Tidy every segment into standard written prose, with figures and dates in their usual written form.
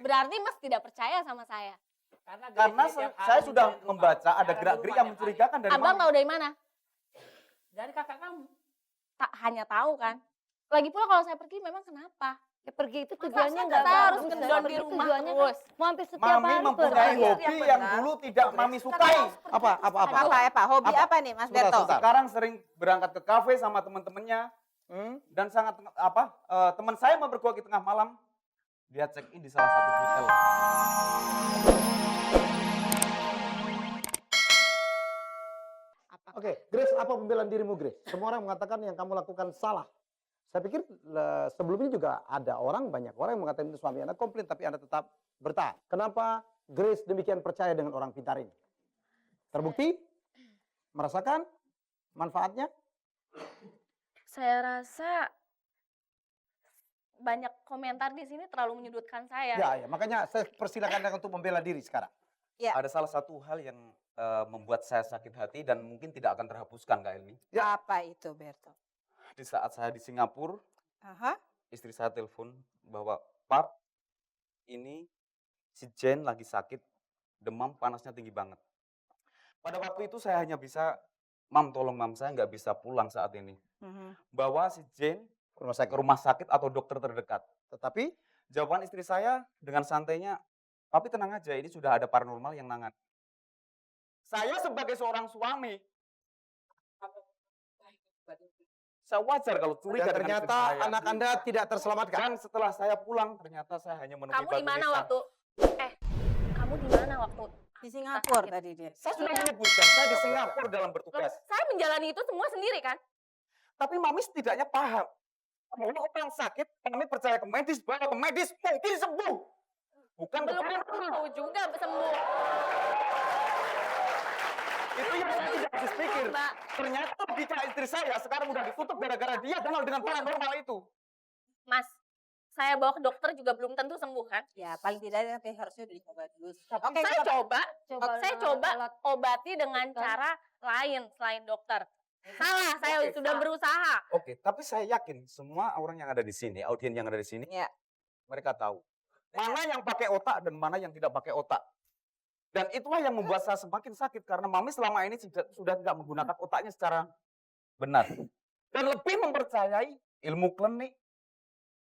Berarti Mas tidak percaya sama saya. Karena saya sudah membaca ada gerak-gerik yang mencurigakan dari Abang Mami. tahu dari mana? Dari kakak kamu. Tak hanya tahu kan. Lagi pula kalau saya pergi memang kenapa? Ya, pergi itu Masa tujuannya saya nggak harus bagus. ngedon di Pergi rumah tujuannya kan terus. mau hampir setiap Mami hari mempunyai pergi. hobi yang dulu tidak Mami sukai. Apa? Apa? Hobi apa nih Mas Sebentar, Berto? sebentar. Sekarang sering berangkat ke kafe sama teman-temannya. Dan sangat teman saya memperkuat di tengah malam. Dia check in di salah satu hotel. Oke, Grace, apa pembelaan dirimu, Grace? Semua orang mengatakan yang kamu lakukan salah. Saya pikir sebelumnya juga ada banyak orang yang mengatakan itu suami Anda komplain, tapi Anda tetap bertahan. Kenapa Grace demikian percaya dengan orang pintar ini? Terbukti? Merasakan manfaatnya? Saya rasa banyak komentar di sini terlalu menyudutkan saya. Ya, makanya saya persilakan Anda untuk membela diri sekarang. Ya. Ada salah satu hal yang membuat saya sakit hati dan mungkin tidak akan terhapuskan, Kak Elmi. Ya. Apa itu Berto? Di saat saya di Singapura, Aha. istri saya telepon bahwa, Pak, ini si Jen lagi sakit, demam, panasnya tinggi banget. Pada waktu itu saya hanya bisa, Mam, tolong Mam, saya nggak bisa pulang saat ini. Bawa si Jen ke rumah sakit atau dokter terdekat. Tetapi Jawaban istri saya dengan santainya, Papi tenang aja, ini sudah ada paranormal yang nangan. Saya sebagai seorang suami, saya wajar kalau curiga dan dengan istri ternyata saya. anak Anda tidak terselamatkan. Dan setelah saya pulang, ternyata saya hanya menemui Kamu di batu mana nisan. waktu? Kamu di mana waktu? Di Singapura tadi dia. Saya sudah menyebutkan, saya di Singapura dalam bertugas. Saya menjalani itu semua sendiri kan? Tapi Mami setidaknya paham. Kalau orang sakit, Mami percaya ke medis, bawa ke medis, mungkin sembuh. Bukan Belum ke tentu juga sembuh. Itu yang saya tidak habis pikir. Mbak. Ternyata logika istri saya sekarang udah ditutup gara-gara dia kenal dengan paranormal itu. Mas, saya bawa ke dokter juga belum tentu sembuh kan? Ya paling tidak tapi harusnya dicoba dulu. Oke, saya coba obati dengan cara lain selain dokter. Salah, saya sudah berusaha. Oke, tapi saya yakin semua orang yang ada di sini, audien yang ada di sini, Ya. mereka tahu mana yang pakai otak dan mana yang tidak pakai otak. Dan itulah yang membuat saya semakin sakit karena Mami selama ini sudah tidak menggunakan otaknya secara benar. Dan lebih mempercayai ilmu klinik,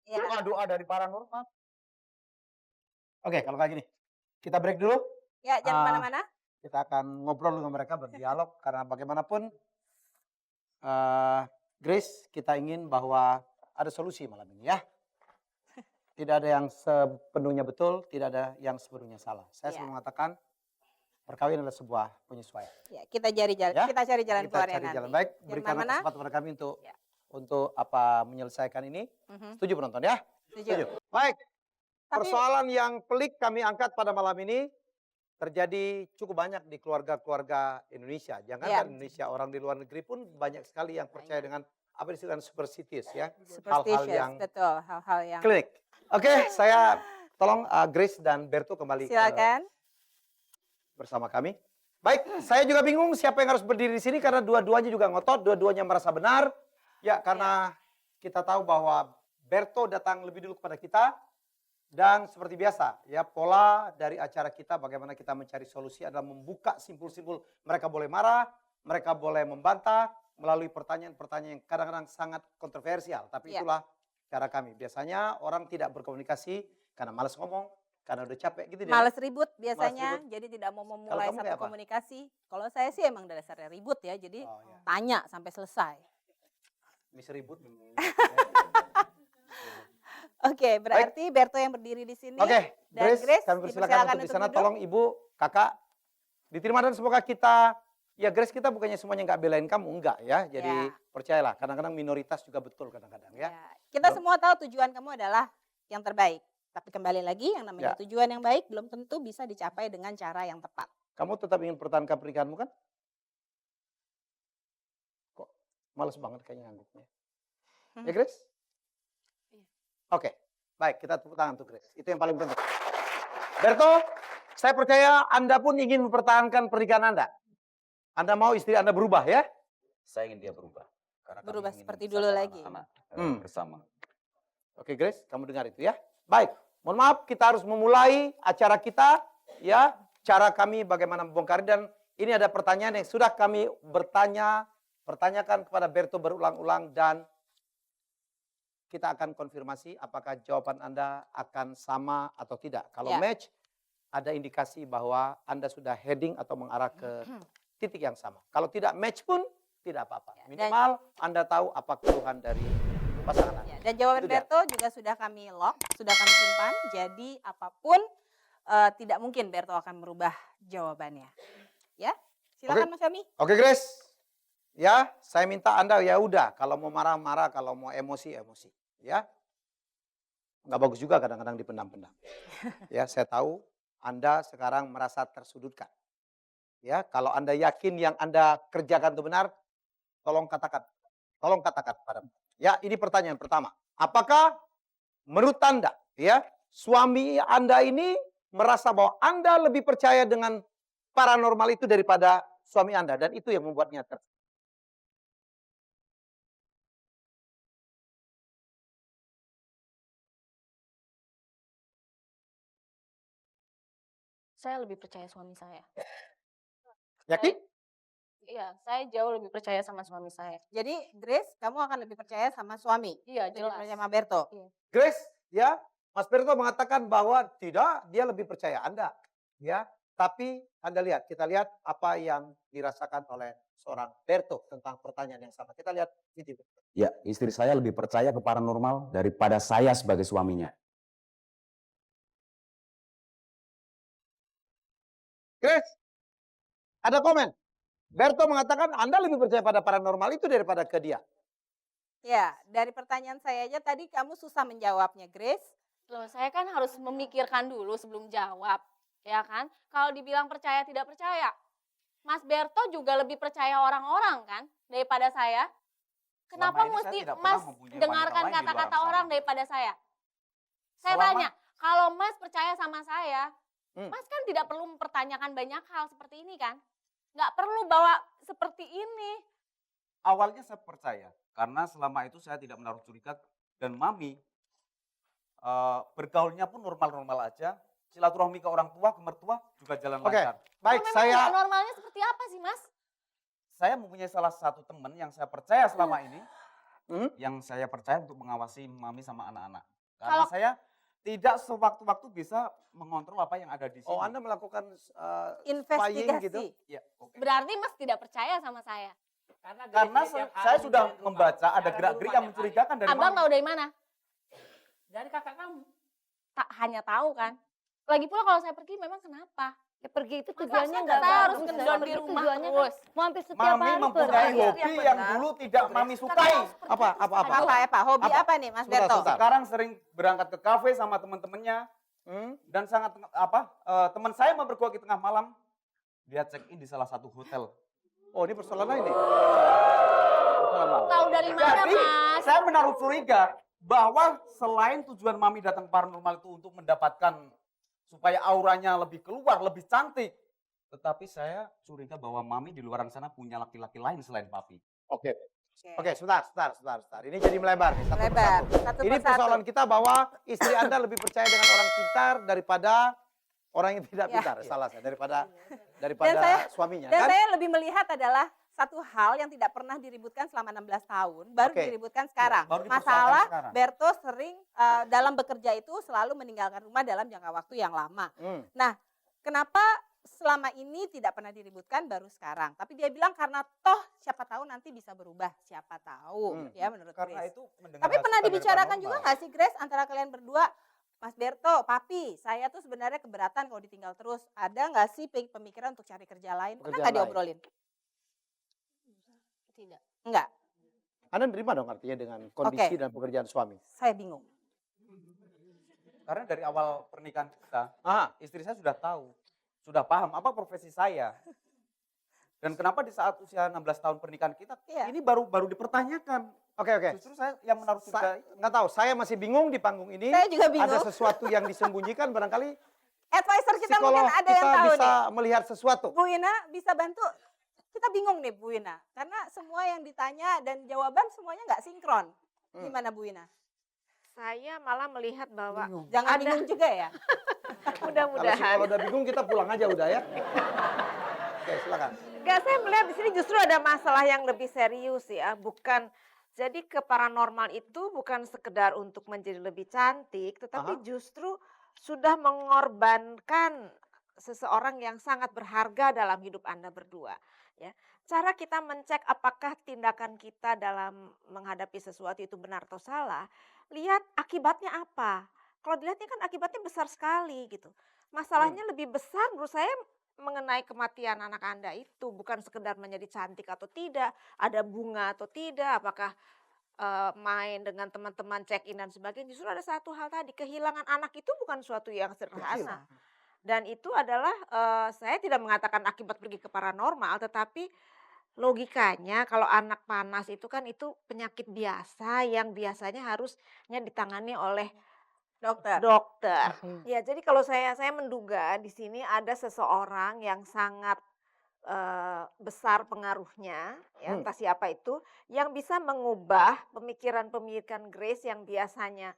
Ya. doa-doa dari paranormal. Oke, kalau kayak gini, kita break dulu. Ya, jangan kemana-mana. Kita akan ngobrol dengan mereka, berdialog. Karena bagaimanapun, Grace, kita ingin bahwa ada solusi malam ini ya. Tidak ada yang sepenuhnya betul, tidak ada yang sepenuhnya salah. Saya Ya. selalu mengatakan, perkawinan adalah sebuah penyesuaian. Ya, kita cari jalan, Ya, kita cari jalan Kita keluarnya cari nanti. jalan baik, Jangan berikan kemana-mana. kesempatan kepada kami untuk Ya. menyelesaikan ini. Mhm. Setuju penonton ya? Setuju. Baik, Tapi- persoalan yang pelik kami angkat pada malam ini terjadi cukup banyak di keluarga-keluarga Indonesia. Jangan Ya. kan Indonesia, orang di luar negeri pun banyak sekali yang percaya dengan apa yang disebut superstitious ya. Superstitious, yang betul, hal-hal yang. klinik. Oke, saya tolong Grace dan Berto kembali Silakan. bersama kami. Baik, saya juga bingung siapa yang harus berdiri di sini karena dua-duanya juga ngotot, dua-duanya merasa benar. Ya, karena kita tahu bahwa Berto datang lebih dulu kepada kita. Dan seperti biasa, ya pola dari acara kita bagaimana kita mencari solusi adalah membuka simpul-simpul. Mereka boleh marah, mereka boleh membantah melalui pertanyaan-pertanyaan yang kadang-kadang sangat kontroversial. Tapi Ya. itulah cara kami. Biasanya orang tidak berkomunikasi karena malas ngomong, karena udah capek gitu. Males ribut biasanya, ribut. jadi tidak mau memulai kamu satu kayak apa? komunikasi. Kalau saya sih emang dasarnya ribut ya, jadi Oh, ya. tanya sampai selesai. Mis ribut. Oke, berarti Berto yang berdiri di sini. Oke, dan Grace, kami dipersilakan persilakan untuk di sana. duduk. Tolong Ibu, Kakak, diterima dan semoga kita, ya Grace kita bukannya semuanya nggak belain kamu, enggak ya. Jadi Ya. percayalah, kadang-kadang minoritas juga betul kadang-kadang ya. Ya, kita semua tahu tujuan kamu adalah yang terbaik. Tapi kembali lagi, yang namanya Ya. tujuan yang baik belum tentu bisa dicapai dengan cara yang tepat. Kamu tetap ingin pertahankan pernikahanmu kan? Kok males banget kayaknya ngangguknya. Ya Grace? Oke, baik kita tepuk tangan untuk Grace. Itu yang paling penting. Berto, saya percaya Anda pun ingin mempertahankan pernikahan Anda. Anda mau istri Anda berubah ya? Saya ingin dia berubah. Karena kami Berubah ingin seperti membesarkan dulu lagi. anak-anak, Hmm. bersama. Oke Grace, kamu dengar itu ya. Baik, Mohon maaf, kita harus memulai acara kita, ya. Cara kami bagaimana membongkar, dan ini ada pertanyaan yang sudah kami pertanyakan kepada Berto berulang-ulang, dan kita akan konfirmasi apakah jawaban Anda akan sama atau tidak. Kalau Ya. match, ada indikasi bahwa Anda sudah heading atau mengarah ke titik yang sama. Kalau tidak match pun tidak apa-apa. Ya, dan- Minimal Anda tahu apa keluhan dari pasangan Anda. Ya, dan jawaban Itu dia. Berto juga sudah kami lock, sudah kami simpan. Jadi apapun tidak mungkin Berto akan merubah jawabannya. Ya, silakan Mas Yomi. Oke, Grace. Ya, saya minta Anda ya udah, kalau mau marah-marah, kalau mau emosi. Ya. Nggak bagus juga kadang-kadang dipendam-pendam. Ya, saya tahu Anda sekarang merasa tersudutkan. Ya, kalau Anda yakin yang Anda kerjakan itu benar, tolong katakan. Tolong katakan padamu. Ya, ini pertanyaan pertama. Apakah menurut Anda, ya, suami Anda ini merasa bahwa Anda lebih percaya dengan paranormal itu daripada suami Anda, dan itu yang membuatnya Saya lebih percaya suami saya. yakin? Iya, saya jauh lebih percaya sama suami saya. Jadi Grace, kamu akan lebih percaya sama suami. Iya, Jelas jelas. sama Berto. Grace, ya, Mas Berto mengatakan bahwa tidak, dia lebih percaya Anda, ya. Tapi Anda lihat, kita lihat apa yang dirasakan oleh seorang Berto tentang pertanyaan yang sama. Kita lihat video. Ya, istri saya lebih percaya ke paranormal daripada saya sebagai suaminya. Grace, ada komen. Berto mengatakan Anda lebih percaya pada paranormal itu daripada ke dia. Ya, dari pertanyaan saya aja tadi kamu susah menjawabnya, Grace. Loh, saya kan harus memikirkan dulu sebelum jawab, ya kan? Kalau dibilang percaya tidak percaya, Mas Berto juga lebih percaya orang-orang kan daripada saya. Kenapa Selama ini saya mesti tidak pernah Mas mempunyai dengarkan wanita lain di luar kata-kata sana. orang daripada saya? Saya Selama- tanya, kalau Mas percaya sama saya, Hmm. Mas kan tidak perlu mempertanyakan banyak hal seperti ini kan? Nggak perlu bawa seperti ini. Awalnya saya percaya, karena selama itu saya tidak menaruh curiga, dan Mami bergaulnya pun normal-normal aja. Silaturahmi ke orang tua, ke mertua juga jalan Oke. lancar. Baik, Memang saya nggak normalnya seperti apa sih Mas? Saya mempunyai salah satu teman yang saya percaya selama ini, Hmm? yang saya percaya untuk mengawasi Mami sama anak-anak. Karena Kalau- saya tidak sewaktu-waktu bisa mengontrol apa yang ada di sini. Oh, Anda melakukan Investigasi. gitu? Ya, oke. Berarti Mas tidak percaya sama saya. Karena saya sudah membaca ada gerak-gerik yang mencurigakan dari Abang Mami. tahu dari mana? Dari kakak kamu. Tak hanya tahu kan. Lagi pula kalau saya pergi memang kenapa? Ya, pergi itu Masa tujuannya saya nggak harus bagus, kendor di pergi rumah tujuannya terus. kan mau hampir setiap Mami hari mempunyai pergi. hobi yang dulu tidak Mami sukai. Apa? Apa? Hobi Apa? apa nih Mas Sebentar, Berto? sebentar. Sekarang sering berangkat ke kafe sama teman-temannya, Hmm? dan sangat teman saya memergoki tengah malam, dia check in di salah satu hotel. Oh, ini persoalan lain nih. Persoalan lain. Tahu dari mana Jadi Mas? saya menaruh curiga bahwa selain tujuan Mami datang paranormal itu untuk mendapatkan supaya auranya lebih keluar, lebih cantik, tetapi saya curiga bahwa Mami di luar sana punya laki-laki lain selain Papi. Oke. Oke, sebentar. Ini jadi melebar nih, satu Lebar. persatu. Satu Ini persatu. persoalan kita bahwa istri Anda lebih percaya dengan orang pintar daripada orang yang tidak Ya. pintar. Salah saya, daripada saya- suaminya. Dan Kan? saya lebih melihat adalah satu hal yang tidak pernah diributkan selama 16 tahun, baru Oke. diributkan sekarang. Baru dipersoalkan Masalah sekarang. Berto sering dalam bekerja itu selalu meninggalkan rumah dalam jangka waktu yang lama. Hmm. Kenapa selama ini tidak pernah diributkan baru sekarang? Tapi dia bilang karena toh siapa tahu nanti bisa berubah, siapa tahu ya menurut Karena Grace. itu mendengar Tapi pernah hasutan dari dibicarakan juga paranormal. nggak sih Grace antara kalian berdua? Mas Berto, Papi, saya tuh sebenarnya keberatan kalau ditinggal terus. Ada nggak sih pemikiran untuk cari kerja lain? Pernah Pekerjaan nggak lain. diobrolin? Tidak. Enggak, Anda nerima dong artinya dengan kondisi Oke. dan pekerjaan suami. saya bingung. Karena dari awal pernikahan kita, Ah, istri saya sudah tahu, sudah paham apa profesi saya. Dan kenapa di saat usia 16 tahun pernikahan kita, Iya. ini baru dipertanyakan. oke. Justru saya yang menaruh curiga. Nggak tahu, saya masih bingung di panggung ini. Saya juga Ada bingung. sesuatu yang disembunyikan, barangkali Advisor kita psikolog mungkin ada kita yang tahu bisa nih. melihat sesuatu. Bu Ina bisa bantu? Kita bingung nih Bu Ina. Karena semua yang ditanya dan jawaban semuanya nggak sinkron. Gimana Bu Ina? Saya malah melihat bahwa Bingung. Jangan Ada. bingung juga ya. mudah-mudahan. Kalau udah bingung kita pulang aja udah ya. Oke, silakan. Enggak, saya melihat di sini justru ada masalah yang lebih serius ya, bukan jadi ke paranormal itu bukan sekedar untuk menjadi lebih cantik, tetapi justru sudah mengorbankan seseorang yang sangat berharga dalam hidup Anda berdua, ya. Cara kita mencek apakah tindakan kita dalam menghadapi sesuatu itu benar atau salah, lihat akibatnya apa. Kalau dilihat ini kan akibatnya besar sekali gitu. Masalahnya lebih besar menurut saya mengenai kematian anak Anda itu bukan sekedar menjadi cantik atau tidak, ada bunga atau tidak, apakah main dengan teman-teman check in dan sebagainya. Justru ada satu hal tadi, kehilangan anak itu bukan suatu yang sederhana. Dan itu adalah saya tidak mengatakan akibat pergi ke paranormal, tetapi logikanya kalau anak panas itu kan itu penyakit biasa yang biasanya harusnya ditangani oleh Dokter. dokter. Ya, jadi kalau saya menduga di sini ada seseorang yang sangat besar pengaruhnya, ya, entah siapa itu, yang bisa mengubah pemikiran-pemikiran Grace yang biasanya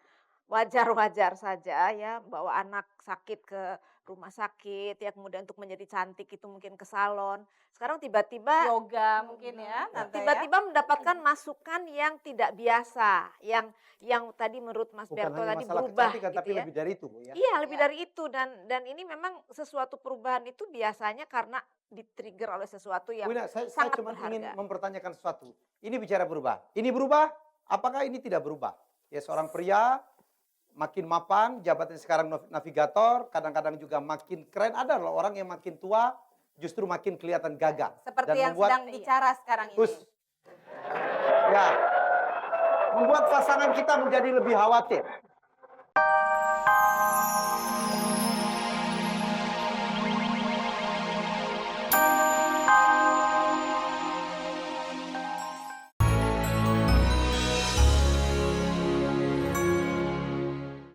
wajar-wajar saja ya, bawa anak sakit ke rumah sakit ya, kemudian untuk menjadi cantik itu mungkin ke salon. Sekarang tiba-tiba Yoga mungkin ya, Tante ya. tiba-tiba mendapatkan masukan yang tidak biasa, yang tadi menurut Mas Bukan Berto hanya tadi masalah berubah kecantikan, gitu tapi ya. lebih dari itu, Bu, ya. Iya, lebih dari itu dan ini memang sesuatu perubahan itu biasanya karena di-trigger oleh sesuatu yang Bu Ina, saya sangat cuma ingin berharga. mempertanyakan sesuatu. Ini bicara berubah. Ini berubah, apakah ini tidak berubah? Ya, seorang pria makin mapan, jabatannya sekarang navigator, kadang-kadang juga makin keren. Ada loh orang yang makin tua justru makin kelihatan gagah. Seperti dan yang membuat, sedang bicara sekarang ini. Hus. Ya, membuat pasangan kita menjadi lebih khawatir.